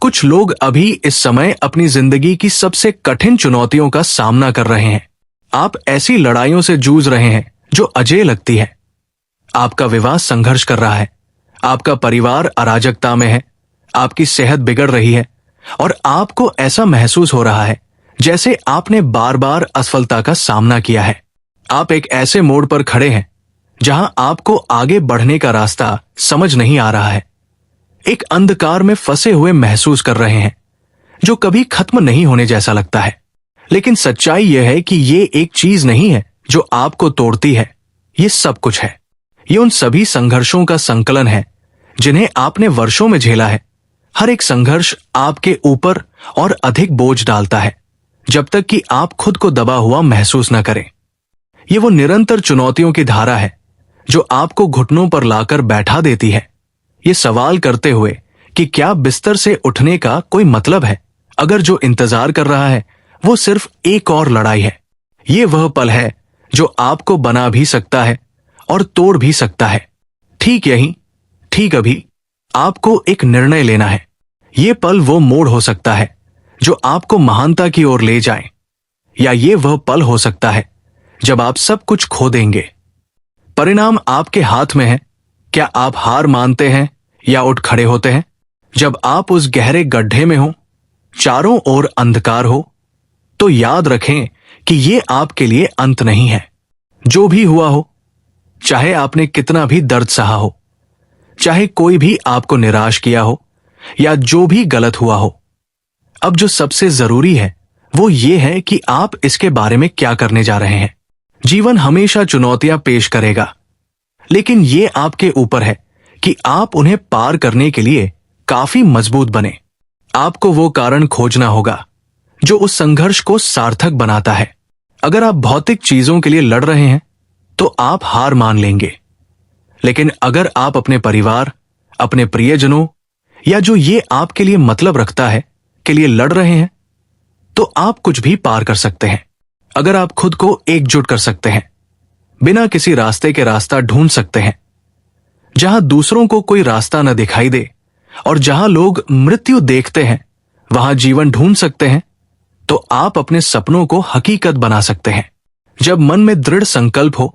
कुछ लोग अभी इस समय अपनी जिंदगी की सबसे कठिन चुनौतियों का सामना कर रहे हैं। आप ऐसी लड़ाइयों से जूझ रहे हैं जो अजेय लगती है। आपका विवाह संघर्ष कर रहा है, आपका परिवार अराजकता में है, आपकी सेहत बिगड़ रही है और आपको ऐसा महसूस हो रहा है जैसे आपने बार बार असफलता का सामना किया है। आप एक ऐसे मोड़ पर खड़े हैं जहां आपको आगे बढ़ने का रास्ता समझ नहीं आ रहा है। एक अंधकार में फंसे हुए महसूस कर रहे हैं जो कभी खत्म नहीं होने जैसा लगता है। लेकिन सच्चाई यह है कि ये एक चीज नहीं है जो आपको तोड़ती है, ये सब कुछ है। ये उन सभी संघर्षों का संकलन है जिन्हें आपने वर्षों में झेला है। हर एक संघर्ष आपके ऊपर और अधिक बोझ डालता है जब तक कि आप खुद को दबा हुआ महसूस न करें। ये वो निरंतर चुनौतियों की धारा है जो आपको घुटनों पर लाकर बैठा देती है, ये सवाल करते हुए कि क्या बिस्तर से उठने का कोई मतलब है, अगर जो इंतजार कर रहा है वो सिर्फ एक और लड़ाई है। ये वह पल है जो आपको बना भी सकता है और तोड़ भी सकता है। ठीक यही, ठीक अभी आपको एक निर्णय लेना है। ये पल वो मोड़ हो सकता है जो आपको महानता की ओर ले जाए, या ये वह पल हो सकता है जब आप सब कुछ खो देंगे। परिणाम आपके हाथ में है। क्या आप हार मानते हैं या उठ खड़े होते हैं? जब आप उस गहरे गड्ढे में हो, चारों ओर अंधकार हो, तो याद रखें कि ये आपके लिए अंत नहीं है। जो भी हुआ हो, चाहे आपने कितना भी दर्द सहा हो, चाहे कोई भी आपको निराश किया हो या जो भी गलत हुआ हो, अब जो सबसे जरूरी है वो ये है कि आप इसके बारे में क्या करने जा रहे हैं। जीवन हमेशा चुनौतियां पेश करेगा, लेकिन ये आपके ऊपर है कि आप उन्हें पार करने के लिए काफी मजबूत बने। आपको वो कारण खोजना होगा जो उस संघर्ष को सार्थक बनाता है। अगर आप भौतिक चीजों के लिए लड़ रहे हैं तो आप हार मान लेंगे, लेकिन अगर आप अपने परिवार, अपने प्रियजनों या जो ये आपके लिए मतलब रखता है के लिए लड़ रहे हैं तो आप कुछ भी पार कर सकते हैं। अगर आप खुद को एकजुट कर सकते हैं, बिना किसी रास्ते के रास्ता ढूंढ सकते हैं, जहां दूसरों को कोई रास्ता न दिखाई दे और जहां लोग मृत्यु देखते हैं वहां जीवन ढूंढ सकते हैं, तो आप अपने सपनों को हकीकत बना सकते हैं। जब मन में दृढ़ संकल्प हो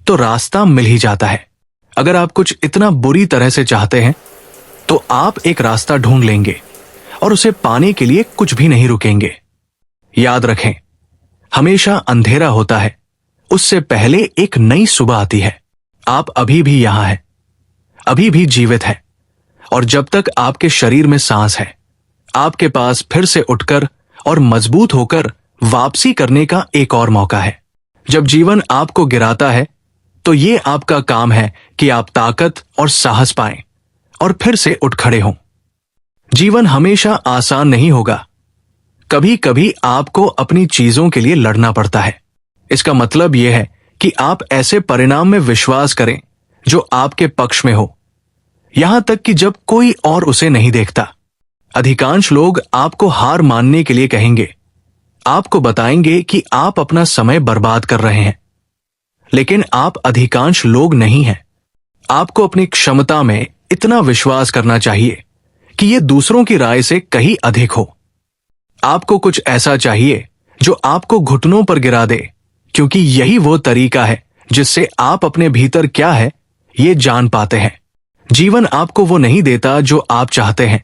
तो रास्ता मिल ही जाता है। अगर आप कुछ इतना बुरी तरह से चाहते हैं तो आप एक रास्ता ढूंढ लेंगे और उसे पाने के लिए कुछ भी नहीं रुकेंगे। याद रखें, हमेशा अंधेरा होता है, उससे पहले एक नई सुबह आती है। आप अभी भी यहां हैं, अभी भी जीवित हैं, और जब तक आपके शरीर में सांस है, आपके पास फिर से उठकर और मजबूत होकर वापसी करने का एक और मौका है। जब जीवन आपको गिराता है तो ये आपका काम है कि आप ताकत और साहस पाएं और फिर से उठ खड़े हों। जीवन हमेशा आसान नहीं होगा। कभी कभी आपको अपनी चीजों के लिए लड़ना पड़ता है। इसका मतलब यह है कि आप ऐसे परिणाम में विश्वास करें जो आपके पक्ष में हो, यहां तक कि जब कोई और उसे नहीं देखता। अधिकांश लोग आपको हार मानने के लिए कहेंगे, आपको बताएंगे कि आप अपना समय बर्बाद कर रहे हैं, लेकिन आप अधिकांश लोग नहीं हैं। आपको अपनी क्षमता में इतना विश्वास करना चाहिए कि यह दूसरों की राय से कहीं अधिक हो। आपको कुछ ऐसा चाहिए जो आपको घुटनों पर गिरा दे, क्योंकि यही वो तरीका है जिससे आप अपने भीतर क्या है ये जान पाते हैं। जीवन आपको वो नहीं देता जो आप चाहते हैं,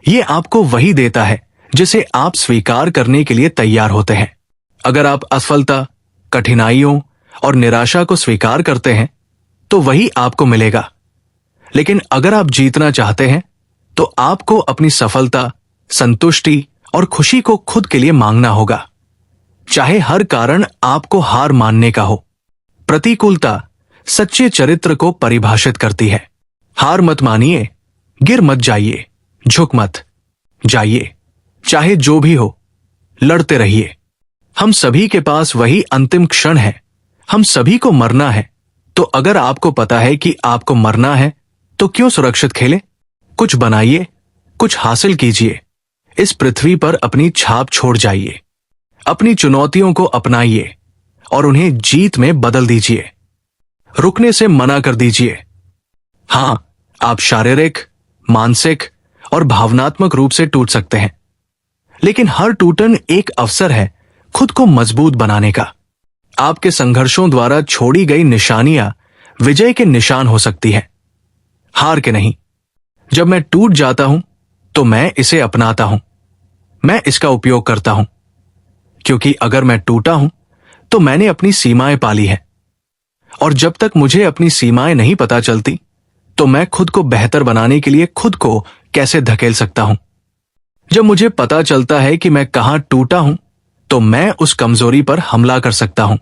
ये आपको वही देता है जिसे आप स्वीकार करने के लिए तैयार होते हैं। अगर आप असफलता, कठिनाइयों और निराशा को स्वीकार करते हैं तो वही आपको मिलेगा, लेकिन अगर आप जीतना चाहते हैं तो आपको अपनी सफलता, संतुष्टि और खुशी को खुद के लिए मांगना होगा, चाहे हर कारण आपको हार मानने का हो। प्रतिकूलता सच्चे चरित्र को परिभाषित करती है। हार मत मानिए, गिर मत जाइए, झुक मत जाइए, चाहे जो भी हो, लड़ते रहिए। हम सभी के पास वही अंतिम क्षण है, हम सभी को मरना है। तो अगर आपको पता है कि आपको मरना है तो क्यों सुरक्षित खेले? कुछ बनाइए, कुछ हासिल कीजिए, इस पृथ्वी पर अपनी छाप छोड़ जाइए। अपनी चुनौतियों को अपनाइए और उन्हें जीत में बदल दीजिए। रुकने से मना कर दीजिए। हां, आप शारीरिक, मानसिक और भावनात्मक रूप से टूट सकते हैं, लेकिन हर टूटन एक अवसर है खुद को मजबूत बनाने का। आपके संघर्षों द्वारा छोड़ी गई निशानियां विजय के निशान हो सकती है, हार के नहीं। जब मैं टूट जाता हूं तो मैं इसे अपनाता हूं, मैं इसका उपयोग करता हूं, क्योंकि अगर मैं टूटा हूं तो मैंने अपनी सीमाएं पाली है। और जब तक मुझे अपनी सीमाएं नहीं पता चलती तो मैं खुद को बेहतर बनाने के लिए खुद को कैसे धकेल सकता हूं। जब मुझे पता चलता है कि मैं कहां टूटा हूं तो मैं उस कमजोरी पर हमला कर सकता हूं,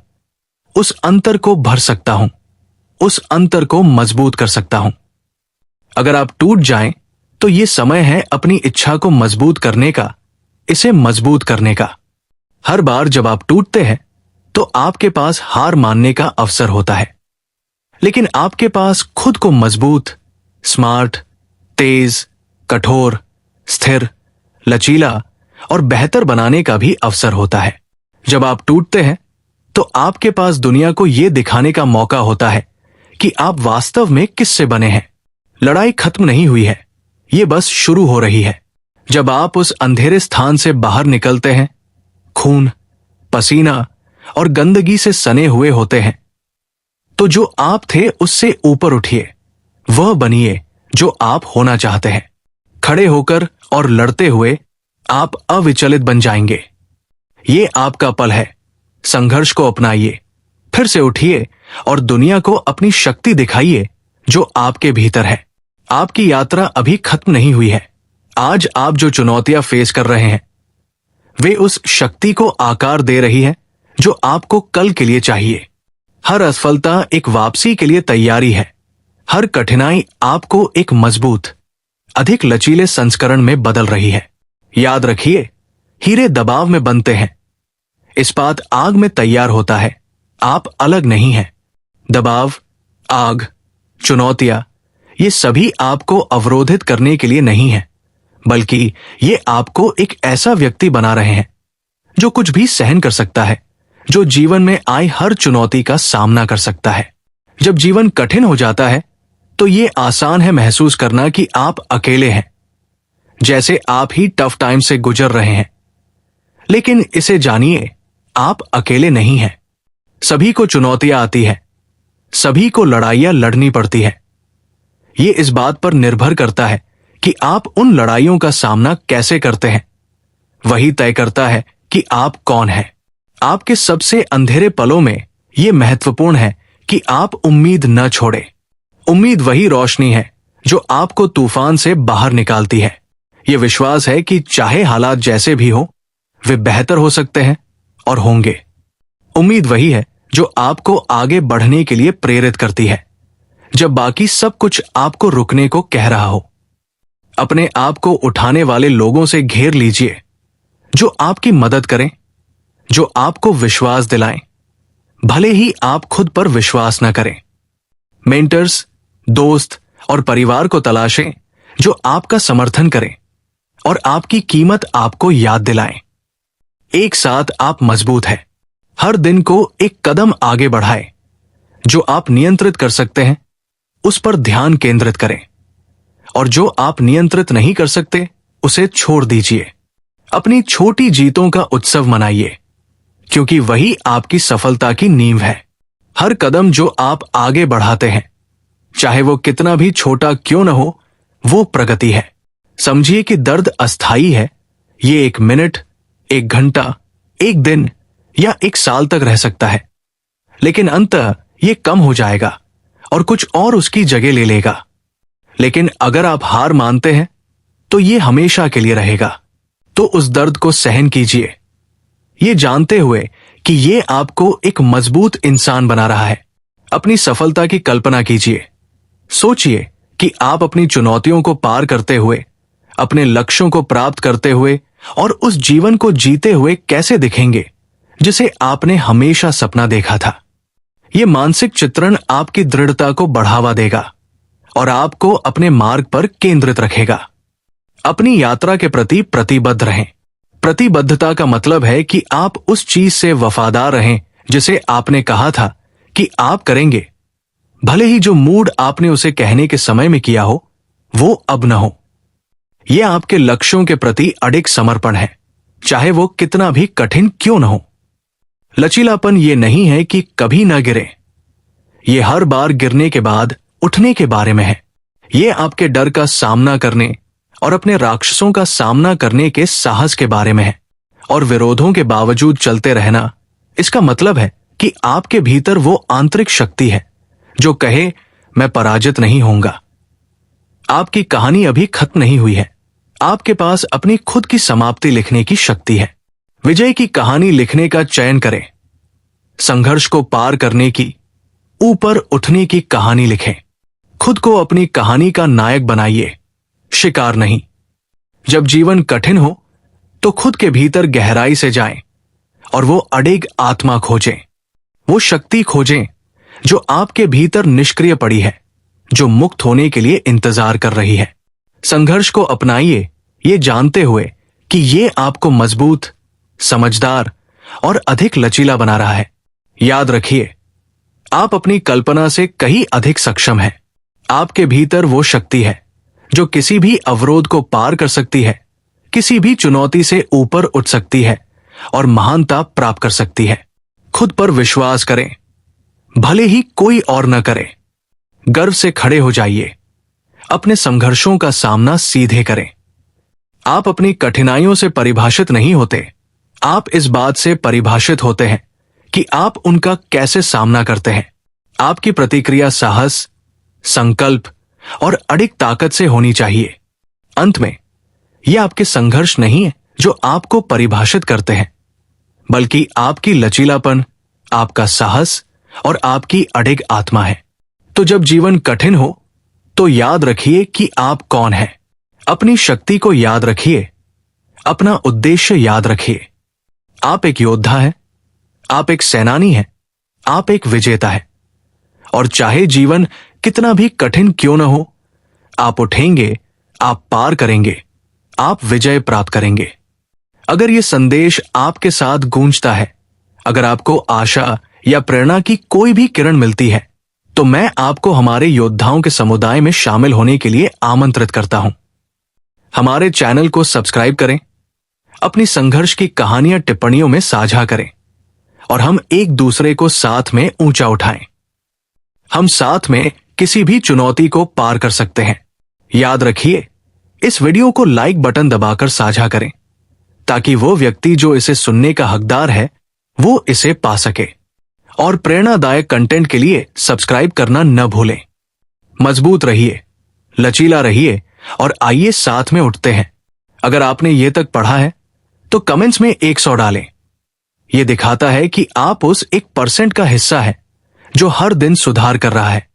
उस अंतर को भर सकता हूं, उस अंतर को मजबूत कर सकता हूं। अगर आप टूट जाएं तो यह समय है अपनी इच्छा को मजबूत करने का, इसे मजबूत करने का। हर बार जब आप टूटते हैं तो आपके पास हार मानने का अवसर होता है, लेकिन आपके पास खुद को मजबूत, स्मार्ट, तेज, कठोर, स्थिर, लचीला और बेहतर बनाने का भी अवसर होता है। जब आप टूटते हैं तो आपके पास दुनिया को यह दिखाने का मौका होता है कि आप वास्तव में किससे बने हैं। लड़ाई खत्म नहीं हुई है, यह बस शुरू हो रही है। जब आप उस अंधेरे स्थान से बाहर निकलते हैं, खून, पसीना और गंदगी से सने हुए होते हैं, तो जो आप थे उससे ऊपर उठिए, वह बनिए जो आप होना चाहते हैं। खड़े होकर और लड़ते हुए आप अविचलित बन जाएंगे। ये आपका पल है, संघर्ष को अपनाइए, फिर से उठिए और दुनिया को अपनी शक्ति दिखाइए जो आपके भीतर है। आपकी यात्रा अभी खत्म नहीं हुई है। आज आप जो चुनौतियां फेस कर रहे हैं वे उस शक्ति को आकार दे रही है जो आपको कल के लिए चाहिए। हर असफलता एक वापसी के लिए तैयारी है। हर कठिनाई आपको एक मजबूत, अधिक लचीले संस्करण में बदल रही है। याद रखिए, हीरे दबाव में बनते हैं, इस्पात आग में तैयार होता है। आप अलग नहीं हैं। दबाव, आग, चुनौतियां, ये सभी आपको अवरोधित करने के लिए नहीं है, बल्कि ये आपको एक ऐसा व्यक्ति बना रहे हैं जो कुछ भी सहन कर सकता है, जो जीवन में आई हर चुनौती का सामना कर सकता है। जब जीवन कठिन हो जाता है तो ये आसान है महसूस करना कि आप अकेले हैं, जैसे आप ही टफ टाइम से गुजर रहे हैं। लेकिन इसे जानिए, आप अकेले नहीं हैं। सभी को चुनौतियां आती है, सभी को लड़ाइयां लड़नी पड़ती है। ये इस बात पर निर्भर करता है कि आप उन लड़ाइयों का सामना कैसे करते हैं। वही तय करता है कि आप कौन हैं। आपके सबसे अंधेरे पलों में यह महत्वपूर्ण है कि आप उम्मीद न छोड़ें। उम्मीद वही रोशनी है जो आपको तूफान से बाहर निकालती है। यह विश्वास है कि चाहे हालात जैसे भी हो, वे बेहतर हो सकते हैं और होंगे। उम्मीद वही है जो आपको आगे बढ़ने के लिए प्रेरित करती है, जब बाकी सब कुछ आपको रुकने को कह रहा हो। अपने आप को उठाने वाले लोगों से घेर लीजिए, जो आपकी मदद करें, जो आपको विश्वास दिलाएं, भले ही आप खुद पर विश्वास न करें। मेंटर्स, दोस्त और परिवार को तलाशें जो आपका समर्थन करें और आपकी कीमत आपको याद दिलाएं। एक साथ आप मजबूत हैं। हर दिन को एक कदम आगे बढ़ाएं। जो आप नियंत्रित कर सकते हैं उस पर ध्यान केंद्रित करें, और जो आप नियंत्रित नहीं कर सकते उसे छोड़ दीजिए। अपनी छोटी जीतों का उत्सव मनाइए, क्योंकि वही आपकी सफलता की नींव है। हर कदम जो आप आगे बढ़ाते हैं, चाहे वो कितना भी छोटा क्यों न हो, वो प्रगति है। समझिए कि दर्द अस्थायी है। ये 1 मिनट, 1 घंटा, 1 दिन या 1 साल तक रह सकता है, लेकिन अंततः ये कम हो जाएगा और कुछ और उसकी जगह ले लेगा। लेकिन अगर आप हार मानते हैं तो ये हमेशा के लिए रहेगा। तो उस दर्द को सहन कीजिए, ये जानते हुए कि ये आपको एक मजबूत इंसान बना रहा है। अपनी सफलता की कल्पना कीजिए। सोचिए कि आप अपनी चुनौतियों को पार करते हुए, अपने लक्ष्यों को प्राप्त करते हुए और उस जीवन को जीते हुए कैसे दिखेंगे जिसे आपने हमेशा सपना देखा था। यह मानसिक चित्रण आपकी दृढ़ता को बढ़ावा देगा और आपको अपने मार्ग पर केंद्रित रखेगा। अपनी यात्रा के प्रति प्रतिबद्ध रहें। प्रतिबद्धता का मतलब है कि आप उस चीज से वफादार रहें जिसे आपने कहा था कि आप करेंगे, भले ही जो मूड आपने उसे कहने के समय में किया हो वो अब न हो। ये आपके लक्ष्यों के प्रति अडिग समर्पण है, चाहे वो कितना भी कठिन क्यों न हो। लचीलापन ये नहीं है कि कभी न गिरे, ये हर बार गिरने के बाद उठने के बारे में है। ये आपके डर का सामना करने और अपने राक्षसों का सामना करने के साहस के बारे में है। और विरोधों के बावजूद चलते रहना, इसका मतलब है कि आपके भीतर वो आंतरिक शक्ति है जो कहे मैं पराजित नहीं होऊंगा। आपकी कहानी अभी खत्म नहीं हुई है। आपके पास अपनी खुद की समाप्ति लिखने की शक्ति है। विजय की कहानी लिखने का चयन करें। संघर्ष को पार करने की, ऊपर उठने की कहानी लिखें। खुद को अपनी कहानी का नायक बनाइए, शिकार नहीं। जब जीवन कठिन हो तो खुद के भीतर गहराई से जाएं और वो अडिग आत्मा खोजें, वो शक्ति खोजें जो आपके भीतर निष्क्रिय पड़ी है, जो मुक्त होने के लिए इंतजार कर रही है। संघर्ष को अपनाइए, ये जानते हुए कि ये आपको मजबूत, समझदार और अधिक लचीला बना रहा है। याद रखिए, आप अपनी कल्पना से कहीं अधिक सक्षम हैं। आपके भीतर वो शक्ति है जो किसी भी अवरोध को पार कर सकती है, किसी भी चुनौती से ऊपर उठ सकती है और महानता प्राप्त कर सकती है। खुद पर विश्वास करें, भले ही कोई और न करे। गर्व से खड़े हो जाइए, अपने संघर्षों का सामना सीधे करें। आप अपनी कठिनाइयों से परिभाषित नहीं होते, आप इस बात से परिभाषित होते हैं कि आप उनका कैसे सामना करते हैं। आपकी प्रतिक्रिया साहस, संकल्प और अडिग ताकत से होनी चाहिए। अंत में, यह आपके संघर्ष नहीं है जो आपको परिभाषित करते हैं, बल्कि आपकी लचीलापन, आपका साहस और आपकी अडिग आत्मा है। तो जब जीवन कठिन हो तो याद रखिए कि आप कौन हैं। अपनी शक्ति को याद रखिए, अपना उद्देश्य याद रखिए। आप एक योद्धा हैं, आप एक सेनानी हैं, आप एक विजेता हैं। और चाहे जीवन कितना भी कठिन क्यों न हो, आप उठेंगे, आप पार करेंगे, आप विजय प्राप्त करेंगे। अगर यह संदेश आपके साथ गूंजता है, अगर आपको आशा या प्रेरणा की कोई भी किरण मिलती है, तो मैं आपको हमारे योद्धाओं के समुदाय में शामिल होने के लिए आमंत्रित करता हूं। हमारे चैनल को सब्सक्राइब करें, अपनी संघर्ष की कहानियां टिप्पणियों में साझा करें और हम एक दूसरे को साथ में ऊंचा उठाएं। हम साथ में किसी भी चुनौती को पार कर सकते हैं। याद रखिए, इस वीडियो को लाइक बटन दबाकर साझा करें ताकि वो व्यक्ति जो इसे सुनने का हकदार है वो इसे पा सके। और प्रेरणादायक कंटेंट के लिए सब्सक्राइब करना न भूलें। मजबूत रहिए, लचीला रहिए और आइए साथ में उठते हैं। अगर आपने ये तक पढ़ा है तो कमेंट्स में 100 डालें। यह दिखाता है कि आप उस 1% का हिस्सा है जो हर दिन सुधार कर रहा है।